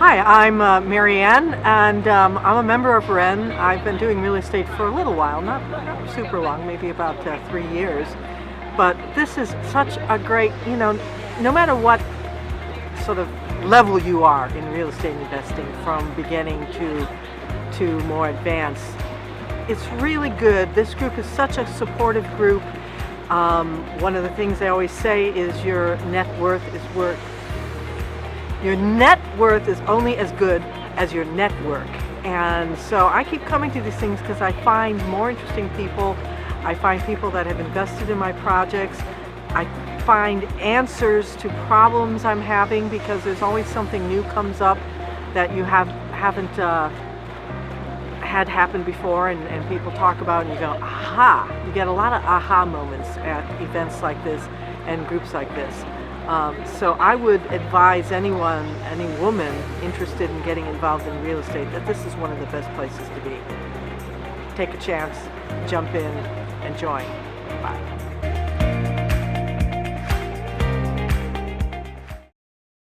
Hi, I'm Marianne, and I'm a member of WREN. I've been doing real estate for a little while, not super long, maybe about 3 years. But this is such a great, no matter what sort of level you are in real estate investing, from beginning to more advanced, it's really good. This group is such a supportive group. One of the things they always say is your net worth is only as good as your network. And so I keep coming to these things because I find more interesting people. I find people that have invested in my projects. I find answers to problems I'm having, because there's always something new comes up that you haven't had happen before, and people talk about, and you go, aha! You get a lot of aha moments at events like this and groups like this. So I would advise any woman interested in getting involved in real estate, that this is one of the best places to be. Take a chance, jump in, and join. Bye.